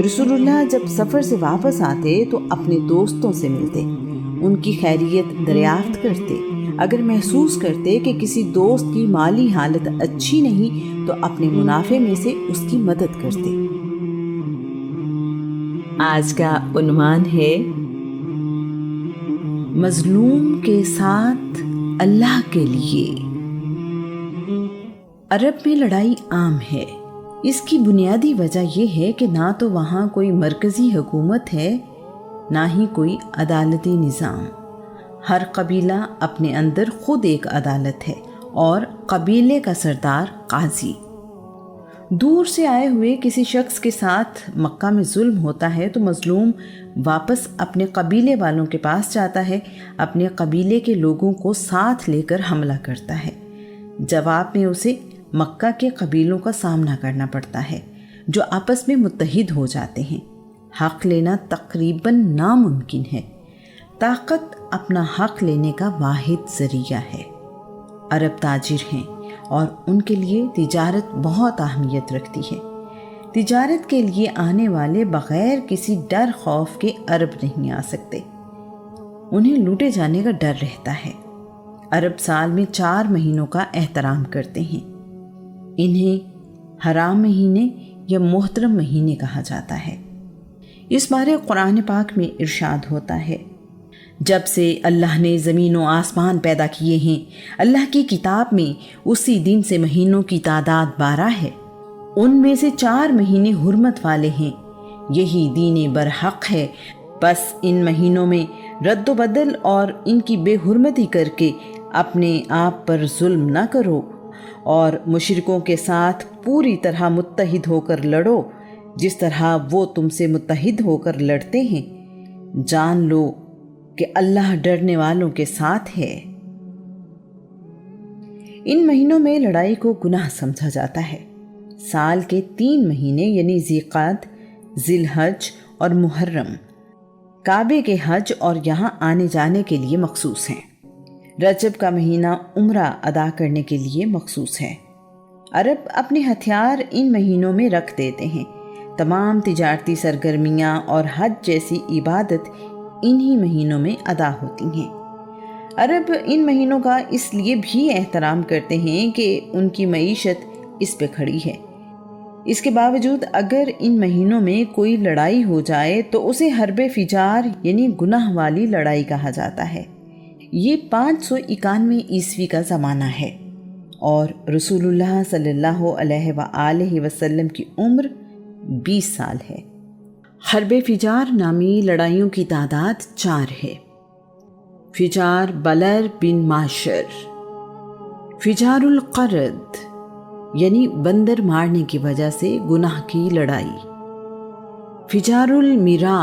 رسول اللہ جب سفر سے واپس آتے تو اپنے دوستوں سے ملتے، ان کی خیریت دریافت کرتے، اگر محسوس کرتے کہ کسی دوست کی مالی حالت اچھی نہیں تو اپنے منافع میں سے اس کی مدد کرتے۔ آج کا عنوان ہے مظلوم کے ساتھ اللہ کے لیے۔ عرب میں لڑائی عام ہے۔ اس کی بنیادی وجہ یہ ہے کہ نہ تو وہاں کوئی مرکزی حکومت ہے، نہ ہی کوئی عدالتی نظام۔ ہر قبیلہ اپنے اندر خود ایک عدالت ہے اور قبیلے کا سردار قاضی۔ دور سے آئے ہوئے کسی شخص کے ساتھ مکہ میں ظلم ہوتا ہے تو مظلوم واپس اپنے قبیلے والوں کے پاس جاتا ہے، اپنے قبیلے کے لوگوں کو ساتھ لے کر حملہ کرتا ہے۔ جواب میں اسے مکہ کے قبیلوں کا سامنا کرنا پڑتا ہے جو آپس میں متحد ہو جاتے ہیں۔ حق لینا تقریباً ناممکن ہے۔ طاقت اپنا حق لینے کا واحد ذریعہ ہے۔ عرب تاجر ہیں اور ان کے لیے تجارت بہت اہمیت رکھتی ہے۔ تجارت کے لیے آنے والے بغیر کسی ڈر خوف کے عرب نہیں آ سکتے، انہیں لوٹے جانے کا ڈر رہتا ہے۔ عرب سال میں 4 مہینوں کا احترام کرتے ہیں، انہیں حرام مہینے یا محترم مہینے کہا جاتا ہے۔ اس بارے قرآن پاک میں ارشاد ہوتا ہے، جب سے اللہ نے زمین و آسمان پیدا کیے ہیں، اللہ کی کتاب میں اسی دن سے مہینوں کی تعداد 12 ہے، ان میں سے 4 مہینے حرمت والے ہیں، یہی دین برحق ہے، بس ان مہینوں میں رد و بدل اور ان کی بے حرمتی کر کے اپنے آپ پر ظلم نہ کرو اور مشرکوں کے ساتھ پوری طرح متحد ہو کر لڑو جس طرح وہ تم سے متحد ہو کر لڑتے ہیں۔ جان لو کہ اللہ ڈرنے والوں کے ساتھ ہے۔ ان مہینوں میں لڑائی کو گناہ سمجھا جاتا ہے۔ سال کے 3 مہینے یعنی ذیقعد، ذی الحج اور محرم کعبے کے حج اور یہاں آنے جانے کے لیے مخصوص ہیں۔ رجب کا مہینہ عمرہ ادا کرنے کے لیے مخصوص ہے۔ عرب اپنے ہتھیار ان مہینوں میں رکھ دیتے ہیں۔ تمام تجارتی سرگرمیاں اور حج جیسی عبادت انہی مہینوں میں ادا ہوتی ہیں۔ عرب ان مہینوں کا اس لیے بھی احترام کرتے ہیں کہ ان کی معیشت اس پہ کھڑی ہے۔ اس کے باوجود اگر ان مہینوں میں کوئی لڑائی ہو جائے تو اسے حرب فجار یعنی گناہ والی لڑائی کہا جاتا ہے۔ یہ 591 عیسوی کا زمانہ ہے اور رسول اللہ صلی اللہ علیہ وآلہ وسلم کی عمر 20 سال ہے۔ حرب فجار نامی لڑائیوں کی تعداد 4 ہے۔ فجار بلر بن معشر، فجار القرد یعنی بندر مارنے کی وجہ سے گناہ کی لڑائی، فجار المیرا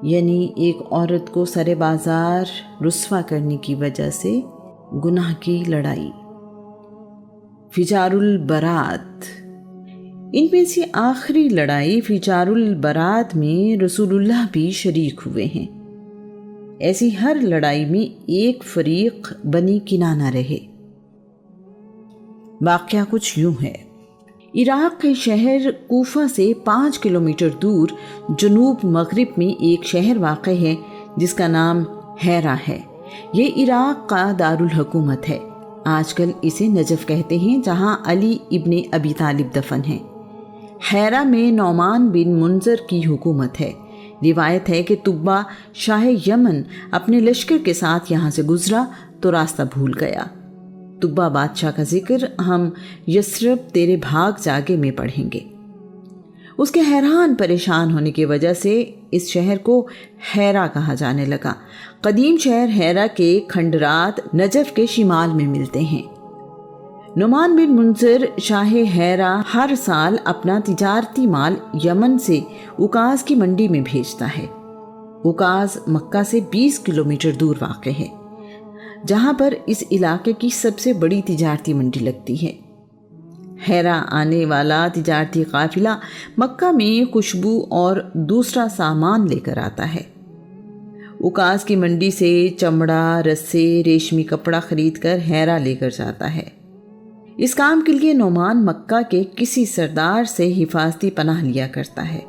یعنی ایک عورت کو سر بازار رسوا کرنے کی وجہ سے گناہ کی لڑائی، فجار البرات۔ ان میں سے آخری لڑائی فجار البرات میں رسول اللہ بھی شریک ہوئے ہیں۔ ایسی ہر لڑائی میں ایک فریق بنی کنانہ رہے۔ واقعہ کچھ یوں ہے۔ عراق کے شہر کوفہ سے 5 کلومیٹر دور جنوب مغرب میں ایک شہر واقع ہے جس کا نام حیرہ ہے۔ یہ عراق کا دارالحکومت ہے۔ آج کل اسے نجف کہتے ہیں جہاں علی ابن ابی طالب دفن ہیں۔ حیرہ میں نعمان بن منذر کی حکومت ہے۔ روایت ہے کہ تبا شاہ یمن اپنے لشکر کے ساتھ یہاں سے گزرا تو راستہ بھول گیا۔ تبا بادشاہ کا ذکر ہم یثرب تیرے بھاگ جاگے میں پڑھیں گے۔ اس کے حیران پریشان ہونے کی وجہ سے اس شہر کو حیرہ کہا جانے لگا۔ قدیم شہر حیرہ کے کھنڈرات نجف کے شمال میں ملتے ہیں۔ نعمان بن منذر شاہ حیرہ ہر سال اپنا تجارتی مال یمن سے اوکاز کی منڈی میں بھیجتا ہے۔ اوکاز مکہ سے 20 کلومیٹر دور واقع ہے، جہاں پر اس علاقے کی سب سے بڑی تجارتی منڈی لگتی ہے۔ حیرہ آنے والا تجارتی قافلہ مکہ میں خوشبو اور دوسرا سامان لے کر آتا ہے۔ اوکاز کی منڈی سے چمڑا، رسے، ریشمی کپڑا خرید کر حیرہ لے کر جاتا ہے۔ اس کام کے لیے نعمان مکہ کے کسی سردار سے حفاظتی پناہ لیا کرتا ہے۔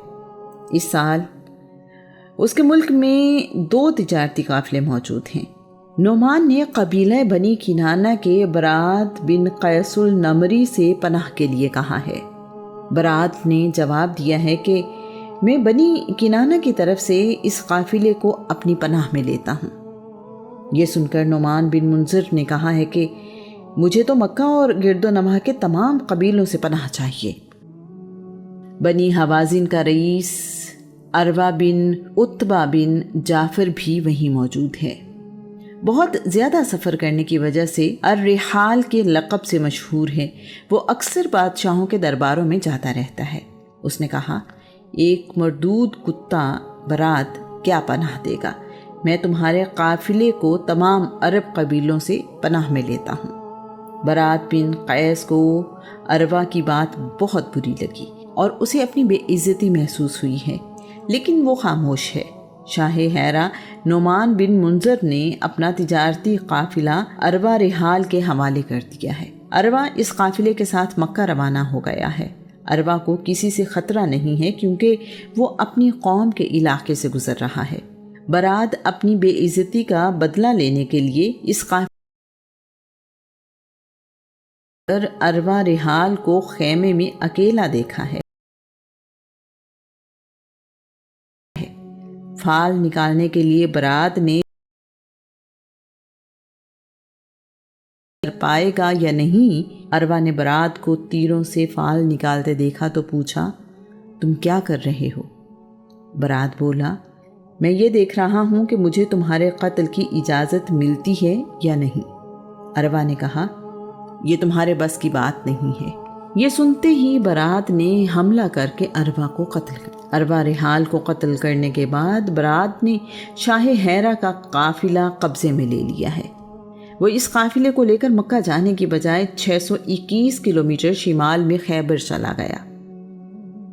اس سال اس کے ملک میں 2 تجارتی قافلے موجود ہیں۔ نعمان نے قبیلہ بنی کنانہ کے برات بن قیس النمری سے پناہ کے لیے کہا ہے۔ برات نے جواب دیا ہے کہ میں بنی کنانہ کی طرف سے اس قافلے کو اپنی پناہ میں لیتا ہوں۔ یہ سن کر نعمان بن منذر نے کہا ہے کہ مجھے تو مکہ اور گرد و نواح کے تمام قبیلوں سے پناہ چاہیے۔ بنی حوازن کا رئیس عروہ بن عتبہ بن جعفر بھی وہیں موجود ہے۔ بہت زیادہ سفر کرنے کی وجہ سے الرحال کے لقب سے مشہور ہے۔ وہ اکثر بادشاہوں کے درباروں میں جاتا رہتا ہے۔ اس نے کہا، ایک مردود کتا برات کیا پناہ دے گا؟ میں تمہارے قافلے کو تمام عرب قبیلوں سے پناہ میں لیتا ہوں۔ برات بن قیس کو عروہ کی بات بہت بری لگی اور اسے اپنی بے عزتی محسوس ہوئی ہے، لیکن وہ خاموش ہے۔ شاہ ہیرا نعمان بن منذر نے اپنا تجارتی قافلہ عروہ رحال کے حوالے کر دیا ہے۔ عروہ اس قافلے کے ساتھ مکہ روانہ ہو گیا ہے۔ عروہ کو کسی سے خطرہ نہیں ہے کیونکہ وہ اپنی قوم کے علاقے سے گزر رہا ہے۔ برات اپنی بے عزتی کا بدلہ لینے کے لیے اس قافلے پر عروہ رحال کو خیمے میں اکیلا دیکھا ہے۔ پھال نکالنے کے لیے برات نے پائے گا یا نہیں؟ عروہ نے برات کو تیروں سے پھال نکالتے دیکھا تو پوچھا، تم کیا کر رہے ہو؟ برات بولا، میں یہ دیکھ رہا ہوں کہ مجھے تمہارے قتل کی اجازت ملتی ہے یا نہیں۔ عروہ نے کہا، یہ تمہارے بس کی بات نہیں ہے۔ یہ سنتے ہی برات نے حملہ کر کے عروہ کو قتل کر دیا۔ عروہ رحال کو قتل کرنے کے بعد برات نے شاہ ہیرا کا قافلہ قبضے میں لے لیا ہے۔ وہ اس قافلے کو لے کر مکہ جانے کی بجائے 621 کلومیٹر شمال میں خیبر چلا گیا۔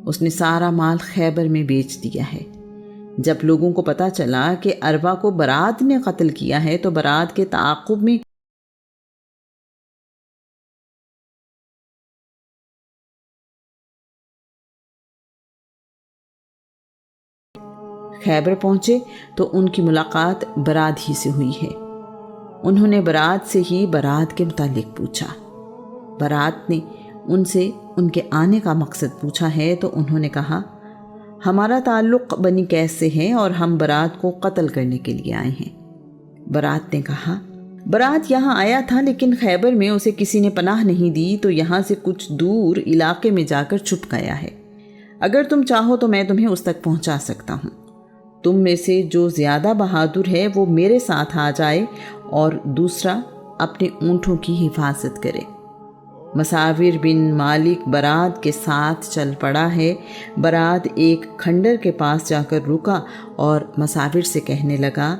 اس نے سارا مال خیبر میں بیچ دیا ہے۔ جب لوگوں کو پتہ چلا کہ عروہ کو برات نے قتل کیا ہے تو برات کے تعاقب میں خیبر پہنچے تو ان کی ملاقات برات ہی سے ہوئی ہے۔ انہوں نے برات سے ہی برات کے متعلق پوچھا۔ برات نے ان سے ان کے آنے کا مقصد پوچھا ہے تو انہوں نے کہا، ہمارا تعلق بنی قیس سے ہے اور ہم برات کو قتل کرنے کے لیے آئے ہیں۔ برات نے کہا، برات یہاں آیا تھا لیکن خیبر میں اسے کسی نے پناہ نہیں دی تو یہاں سے کچھ دور علاقے میں جا کر چھپ گیا ہے۔ اگر تم چاہو تو میں تمہیں اس تک پہنچا سکتا ہوں۔ تم میں سے جو زیادہ بہادر ہے وہ میرے ساتھ آ جائے اور دوسرا اپنے اونٹوں کی حفاظت کرے۔ مساور بن مالک برات کے ساتھ چل پڑا ہے۔ برات ایک کھنڈر کے پاس جا کر رکا اور مساور سے کہنے لگا،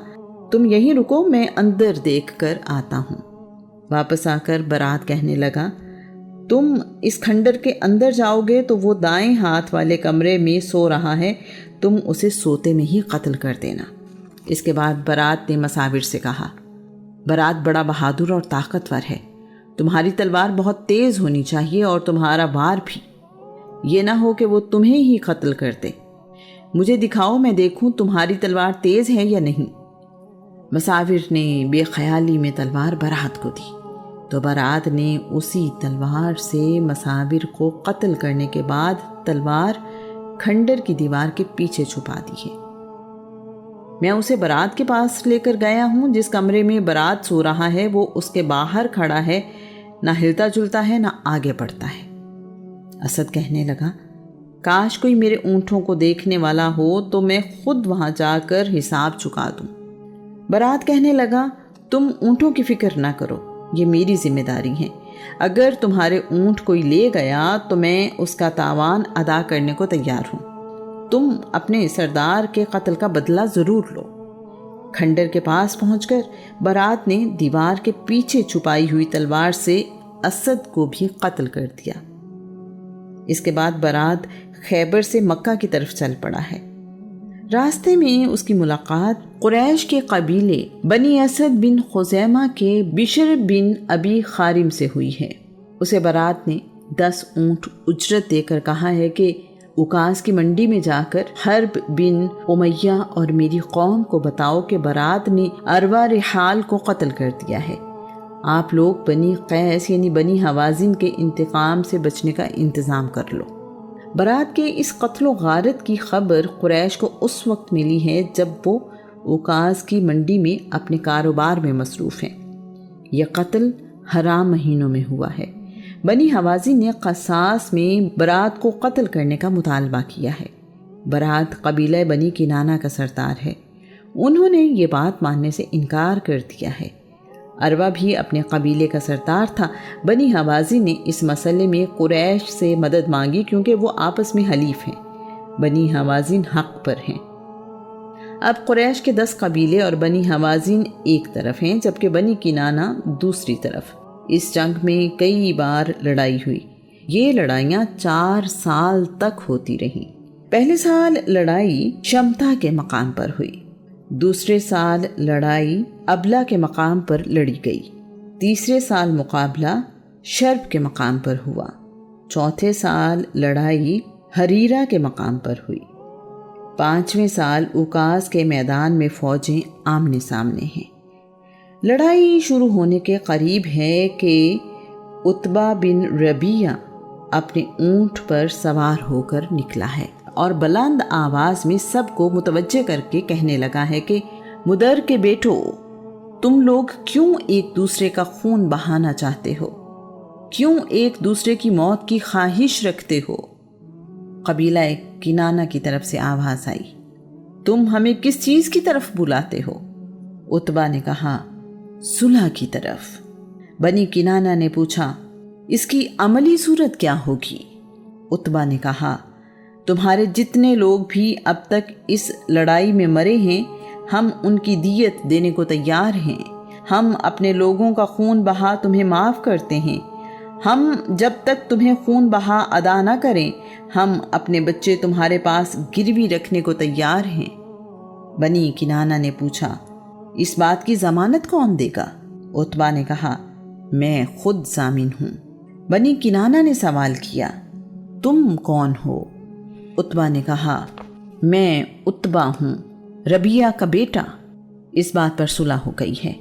تم یہیں رکو، میں اندر دیکھ کر آتا ہوں۔ واپس آ کر برات کہنے لگا، تم اس کھنڈر کے اندر جاؤ گے تو وہ دائیں ہاتھ والے کمرے میں سو رہا ہے، تم اسے سوتے میں ہی قتل کر دینا۔ اس کے بعد برات نے مساور سے کہا، برات بڑا بہادر اور طاقتور ہے، تمہاری تلوار بہت تیز ہونی چاہیے اور تمہارا وار بھی، یہ نہ ہو کہ وہ تمہیں ہی قتل کر دے۔ مجھے دکھاؤ، میں دیکھوں تمہاری تلوار تیز ہے یا نہیں۔ مساور نے بے خیالی میں تلوار برات کو دی تو برات نے اسی تلوار سے مساور کو قتل کرنے کے بعد تلوار کھنڈر کی دیوار کے پیچھے چھپا دی ہے۔ میں اسے برات کے پاس لے کر گیا ہوں۔ جس کمرے میں برات سو رہا ہے وہ اس کے باہر کھڑا ہے، نہ ہلتا جلتا ہے نہ آگے بڑھتا ہے۔ اسد کہنے لگا، کاش کوئی میرے اونٹوں کو دیکھنے والا ہو تو میں خود وہاں جا کر حساب چکا دوں۔ برات کہنے لگا، تم اونٹوں کی فکر نہ کرو، یہ میری ذمہ داری ہے۔ اگر تمہارے اونٹ کوئی لے گیا تو میں اس کا تاوان ادا کرنے کو تیار ہوں۔ تم اپنے سردار کے قتل کا بدلہ ضرور لو۔ کھنڈر کے پاس پہنچ کر برات نے دیوار کے پیچھے چھپائی ہوئی تلوار سے اسد کو بھی قتل کر دیا۔ اس کے بعد برات خیبر سے مکہ کی طرف چل پڑا ہے۔ راستے میں اس کی ملاقات قریش کے قبیلے بنی اسد بن خزیمہ کے بشر بن ابی خارم سے ہوئی ہے۔ اسے برات نے 10 اونٹ اجرت دے کر کہا ہے کہ اوکاز کی منڈی میں جا کر حرب بن امیہ اور میری قوم کو بتاؤ کہ برات نے عروہ رحال کو قتل کر دیا ہے، آپ لوگ بنی قیس یعنی بنی حوازن کے انتقام سے بچنے کا انتظام کر لو۔ برات کے اس قتل و غارت کی خبر قریش کو اس وقت ملی ہے جب وہ اوکاز کی منڈی میں اپنے کاروبار میں مصروف ہیں۔ یہ قتل حرام مہینوں میں ہوا ہے۔ بنی حوازن نے قصاص میں برات کو قتل کرنے کا مطالبہ کیا ہے۔ برات قبیلہ بنی کنانہ کا سردار ہے، انہوں نے یہ بات ماننے سے انکار کر دیا ہے۔ عروہ بھی اپنے قبیلے کا سردار تھا۔ بنی حوازن نے اس مسئلے میں قریش سے مدد مانگی کیونکہ وہ آپس میں حلیف ہیں۔ بنی حوازن حق پر ہیں۔ اب قریش کے 10 قبیلے اور بنی حوازن ایک طرف ہیں جبکہ بنی کنانہ دوسری طرف۔ اس جنگ میں کئی بار لڑائی ہوئی۔ یہ لڑائیاں 4 سال تک ہوتی رہیں۔ پہلے سال لڑائی شمتا کے مقام پر ہوئی، دوسرے سال لڑائی ابلا کے مقام پر لڑی گئی، تیسرے سال مقابلہ شرب کے مقام پر ہوا، چوتھے سال لڑائی حریرہ کے مقام پر ہوئی، 5ویں سال اوکاز کے میدان میں فوجیں آمنے سامنے ہیں۔ لڑائی شروع ہونے کے قریب ہے کہ عتبہ بن ربیعہ اپنے اونٹ پر سوار ہو کر نکلا ہے اور بلند آواز میں سب کو متوجہ کر کے کہنے لگا ہے کہ مدر کے بیٹو، تم لوگ کیوں ایک دوسرے کا خون بہانا چاہتے ہو؟ کیوں ایک دوسرے کی موت کی خواہش رکھتے ہو؟ قبیلہ کنانہ کی طرف سے آواز آئی، تم ہمیں کس چیز کی طرف بلاتے ہو؟ عتبہ نے کہا، صلح کی طرف۔ بنی کنانہ نے پوچھا، اس کی عملی صورت کیا ہوگی؟ عتبہ نے کہا، تمہارے جتنے لوگ بھی اب تک اس لڑائی میں مرے ہیں، ہم ان کی دیت دینے کو تیار ہیں۔ ہم اپنے لوگوں کا خون بہا تمہیں معاف کرتے ہیں۔ ہم جب تک تمہیں خون بہا ادا نہ کریں، ہم اپنے بچے تمہارے پاس گروی رکھنے کو تیار ہیں۔ بنی کنانہ نے پوچھا، اس بات کی ضمانت کون دے گا؟ عتبہ نے کہا، میں خود ضامن ہوں۔ بنی کنانہ نے سوال کیا، تم کون ہو؟ عتبہ نے کہا، میں عتبہ ہوں، ربیعہ کا بیٹا۔ اس بات پر صلح ہو گئی ہے۔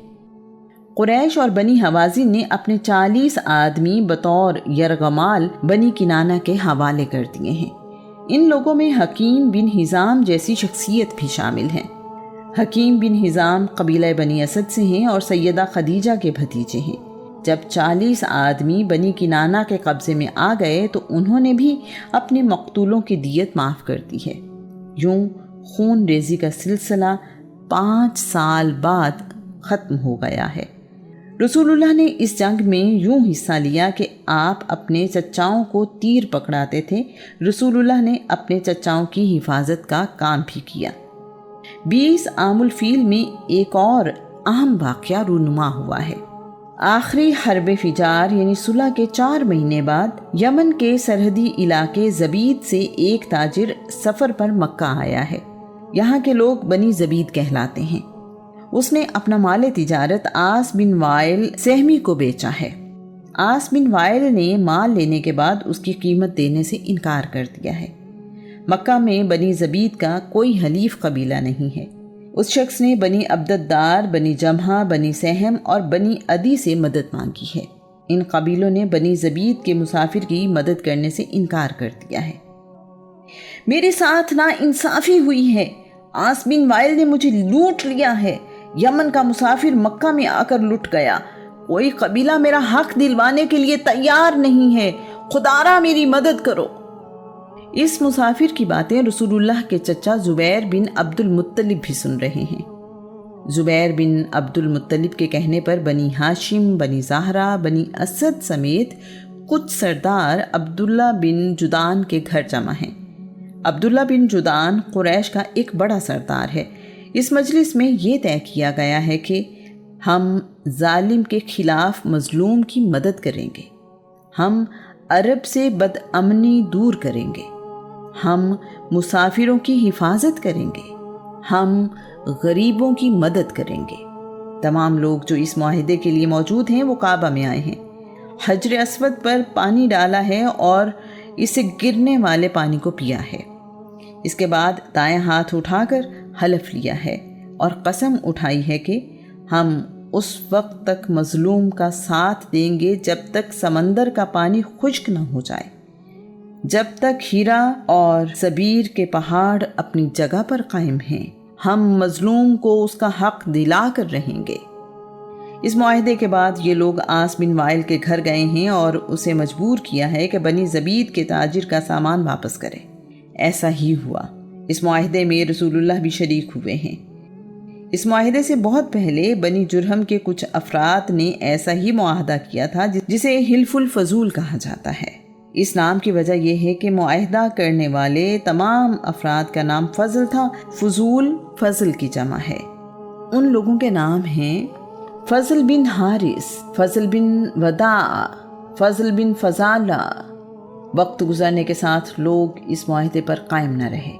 قریش اور بنی حوازن نے اپنے 40 آدمی بطور یرغمال بنی کنانہ کے حوالے کر دیے ہیں۔ ان لوگوں میں حکیم بن حزام جیسی شخصیت بھی شامل ہیں۔ حکیم بن حزام قبیلہ بنی اسد سے ہیں اور سیدہ خدیجہ کے بھتیجے ہیں۔ جب 40 آدمی بنی کنانہ کے قبضے میں آ گئے تو انہوں نے بھی اپنے مقتولوں کی دیت معاف کر دی ہے۔ یوں خون ریزی کا سلسلہ 5 سال بعد ختم ہو گیا ہے۔ رسول اللہ نے اس جنگ میں یوں حصہ لیا کہ آپ اپنے چچاؤں کو تیر پکڑاتے تھے۔ رسول اللہ نے اپنے چچاؤں کی حفاظت کا کام بھی کیا۔ 20 عام الفیل میں ایک اور اہم واقعہ رونما ہوا ہے۔ آخری حرب فجار یعنی صلح کے 4 مہینے بعد یمن کے سرحدی علاقے زبید سے ایک تاجر سفر پر مکہ آیا ہے۔ یہاں کے لوگ بنی زبید کہلاتے ہیں۔ اس نے اپنا مال تجارت عاص بن وائل سہمی کو بیچا ہے۔ عاص بن وائل نے مال لینے کے بعد اس کی قیمت دینے سے انکار کر دیا ہے۔ مکہ میں بنی زبید کا کوئی حلیف قبیلہ نہیں ہے۔ اس شخص نے بنی عبدالدار، بنی جمحہ، بنی سہم اور بنی عدی سے مدد مانگی ہے۔ ان قبیلوں نے بنی زبید کے مسافر کی مدد کرنے سے انکار کر دیا ہے۔ میرے ساتھ نا انصافی ہوئی ہے، عاص بن وائل نے مجھے لوٹ لیا ہے۔ یمن کا مسافر مکہ میں آ کر لٹ گیا۔ کوئی قبیلہ میرا حق دلوانے کے لیے تیار نہیں ہے، خدارا میری مدد کرو۔ اس مسافر کی باتیں رسول اللہ کے چچا زبیر بن عبد المطلب بھی سن رہے ہیں۔ زبیر بن عبد المطلب کے کہنے پر بنی ہاشم، بنی زہرہ، بنی اسد سمیت کچھ سردار عبداللہ بن جدان کے گھر جمع ہیں۔ عبداللہ بن جدان قریش کا ایک بڑا سردار ہے۔ اس مجلس میں یہ طے کیا گیا ہے کہ ہم ظالم کے خلاف مظلوم کی مدد کریں گے، ہم عرب سے بدامنی دور کریں گے، ہم مسافروں کی حفاظت کریں گے، ہم غریبوں کی مدد کریں گے۔ تمام لوگ جو اس معاہدے کے لیے موجود ہیں وہ کعبہ میں آئے ہیں، حجر اسود پر پانی ڈالا ہے اور اس سے گرنے والے پانی کو پیا ہے۔ اس کے بعد دائیں ہاتھ اٹھا کر حلف لیا ہے اور قسم اٹھائی ہے کہ ہم اس وقت تک مظلوم کا ساتھ دیں گے جب تک سمندر کا پانی خشک نہ ہو جائے، جب تک ہیرا اور سبیر کے پہاڑ اپنی جگہ پر قائم ہیں، ہم مظلوم کو اس کا حق دلا کر رہیں گے۔ اس معاہدے کے بعد یہ لوگ عاص بن وائل کے گھر گئے ہیں اور اسے مجبور کیا ہے کہ بنی زبید کے تاجر کا سامان واپس کرے۔ ایسا ہی ہوا۔ اس معاہدے میں رسول اللہ بھی شریک ہوئے ہیں۔ اس معاہدے سے بہت پہلے بنی جرہم کے کچھ افراد نے ایسا ہی معاہدہ کیا تھا جسے حلف الفضول کہا جاتا ہے۔ اس نام کی وجہ یہ ہے کہ معاہدہ کرنے والے تمام افراد کا نام فضل تھا۔ فضول فضل کی جمع ہے۔ ان لوگوں کے نام ہیں فضل بن حارث، فضل بن وداع، فضل بن فضالہ۔ وقت گزرنے کے ساتھ لوگ اس معاہدے پر قائم نہ رہے۔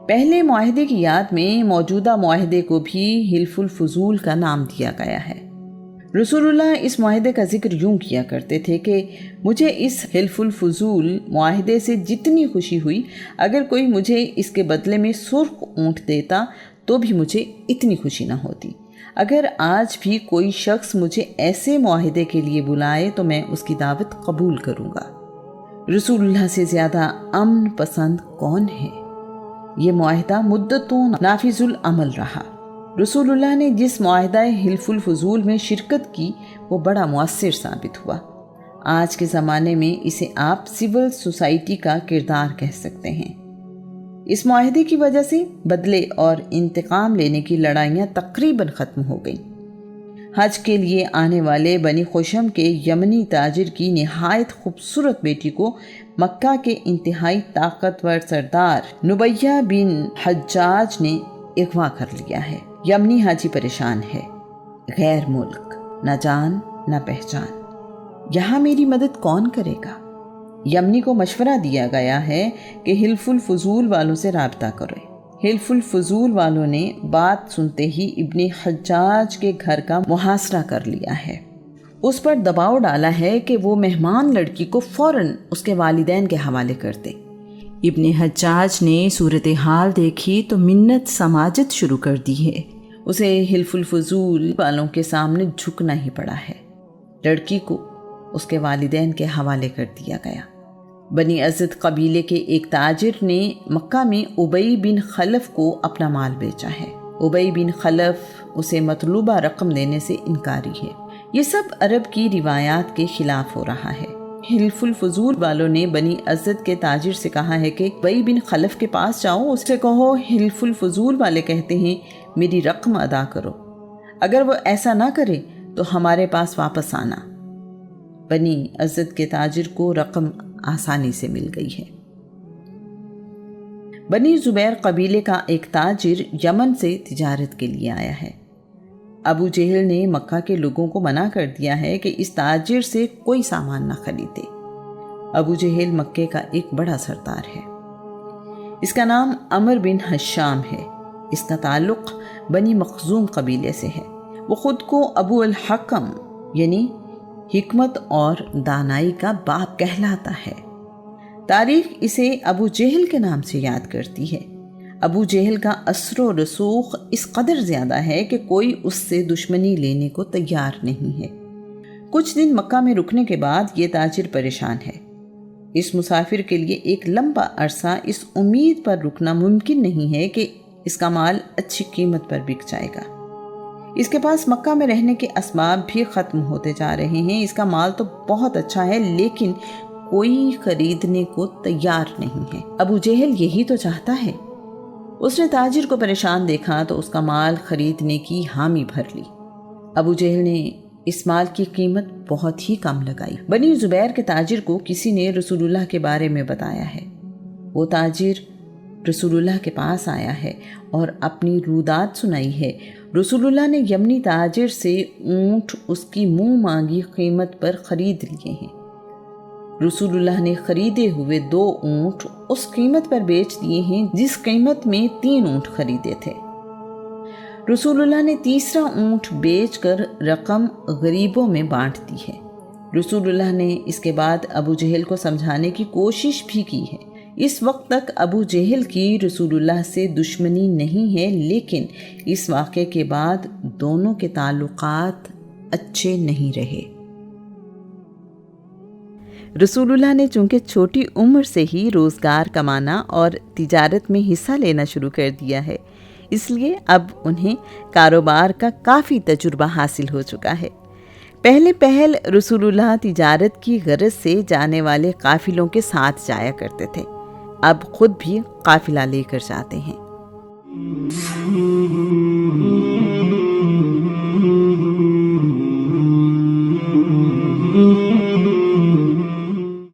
پہلے معاہدے کی یاد میں موجودہ معاہدے کو بھی حلف الفضول کا نام دیا گیا ہے۔ رسول اللہ اس معاہدے کا ذکر یوں کیا کرتے تھے کہ مجھے اس حلف الفضول معاہدے سے جتنی خوشی ہوئی، اگر کوئی مجھے اس کے بدلے میں سرخ اونٹ دیتا تو بھی مجھے اتنی خوشی نہ ہوتی۔ اگر آج بھی کوئی شخص مجھے ایسے معاہدے کے لیے بلائے تو میں اس کی دعوت قبول کروں گا۔ رسول اللہ سے زیادہ امن پسند کون ہے؟ یہ معاہدہ مدتوں نافذ العمل رہا۔ رسول اللہ نے جس معاہدہ حلف الفضول میں شرکت کی وہ بڑا مؤثر ثابت ہوا۔ آج کے زمانے میں اسے آپ سول سوسائٹی کا کردار کہہ سکتے ہیں۔ اس معاہدے کی وجہ سے بدلے اور انتقام لینے کی لڑائیاں تقریباً ختم ہو گئیں۔ حج کے لیے آنے والے بنی خشم کے یمنی تاجر کی نہایت خوبصورت بیٹی کو مکہ کے انتہائی طاقتور سردار نبیہ بن حجاج نے اغوا کر لیا ہے۔ یمنی حاجی پریشان ہے، غیر ملک، نہ جان نہ پہچان، یہاں میری مدد کون کرے گا؟ یمنی کو مشورہ دیا گیا ہے کہ حلف الفضول والوں سے رابطہ کرے۔ حلف الفضول والوں نے بات سنتے ہی ابن حجاج کے گھر کا محاصرہ کر لیا ہے۔ اس پر دباؤ ڈالا ہے کہ وہ مہمان لڑکی کو فوراً اس کے والدین کے حوالے کر دے۔ ابن حجاج نے صورتحال دیکھی تو منت سماجت شروع کر دی ہے۔ اسے حلف الفضول والوں کے سامنے جھکنا ہی پڑا ہے۔ لڑکی کو اس کے والدین کے حوالے کر دیا گیا۔ بنی اسد قبیلے کے ایک تاجر نے مکہ میں ابی بن خلف کو اپنا مال بیچا ہے۔ ابی بن خلف اسے مطلوبہ رقم دینے سے انکاری ہے۔ یہ سب عرب کی روایات کے خلاف ہو رہا ہے۔ حلف الفضول والوں نے بنی اسد کے تاجر سے کہا ہے کہ ابی بن خلف کے پاس جاؤ، اس سے کہو حلف الفضول والے کہتے ہیں میری رقم ادا کرو، اگر وہ ایسا نہ کرے تو ہمارے پاس واپس آنا۔ بنی اسد کے تاجر کو رقم آسانی سے مل گئی ہے۔ بنی زبیر قبیلے کا ایک تاجر یمن سے تجارت کے لیے آیا ہے۔ ابو جہل نے مکہ کے لوگوں کو منع کر دیا ہے کہ اس تاجر سے کوئی سامان نہ خریدے۔ ابو جہل مکے کا ایک بڑا سردار ہے۔ اس کا نام عمر بن حشام ہے۔ اس کا تعلق بنی مخزوم قبیلے سے ہے۔ وہ خود کو ابو الحکم یعنی حکمت اور دانائی کا باپ کہلاتا ہے۔ تاریخ اسے ابو جہل کے نام سے یاد کرتی ہے۔ ابو جہل کا اثر و رسوخ اس قدر زیادہ ہے کہ کوئی اس سے دشمنی لینے کو تیار نہیں ہے۔ کچھ دن مکہ میں رکنے کے بعد یہ تاجر پریشان ہے۔ اس مسافر کے لیے ایک لمبا عرصہ اس امید پر رکنا ممکن نہیں ہے کہ اس کا مال اچھی قیمت پر بک جائے گا۔ اس کے پاس مکہ میں رہنے کے اسباب بھی ختم ہوتے جا رہے ہیں۔ اس کا مال تو بہت اچھا ہے لیکن کوئی خریدنے کو تیار نہیں ہے۔ ابو جہل یہی تو چاہتا ہے۔ اس نے تاجر کو پریشان دیکھا تو اس کا مال خریدنے کی حامی بھر لی۔ ابو جہل نے اس مال کی قیمت بہت ہی کم لگائی۔ بنی زبیر کے تاجر کو کسی نے رسول اللہ کے بارے میں بتایا ہے۔ وہ تاجر رسول اللہ کے پاس آیا ہے اور اپنی رودات سنائی ہے۔ رسول اللہ نے یمنی تاجر سے اونٹ اس کی منہ مانگی قیمت پر خرید لیے ہیں۔ رسول اللہ نے خریدے ہوئے 2 اونٹ اس قیمت پر بیچ دیے ہیں جس قیمت میں 3 اونٹ خریدے تھے۔ رسول اللہ نے تیسرا اونٹ بیچ کر رقم غریبوں میں بانٹ دی ہے۔ رسول اللہ نے اس کے بعد ابو جہل کو سمجھانے کی کوشش بھی کی ہے۔ اس وقت تک ابو جہل کی رسول اللہ سے دشمنی نہیں ہے، لیکن اس واقعے کے بعد دونوں کے تعلقات اچھے نہیں رہے۔ رسول اللہ نے چونکہ چھوٹی عمر سے ہی روزگار کمانا اور تجارت میں حصہ لینا شروع کر دیا ہے، اس لیے اب انہیں کاروبار کا کافی تجربہ حاصل ہو چکا ہے۔ پہل رسول اللہ تجارت کی غرض سے جانے والے قافلوں کے ساتھ جایا کرتے تھے، اب خود بھی قافلہ لے کر جاتے ہیں۔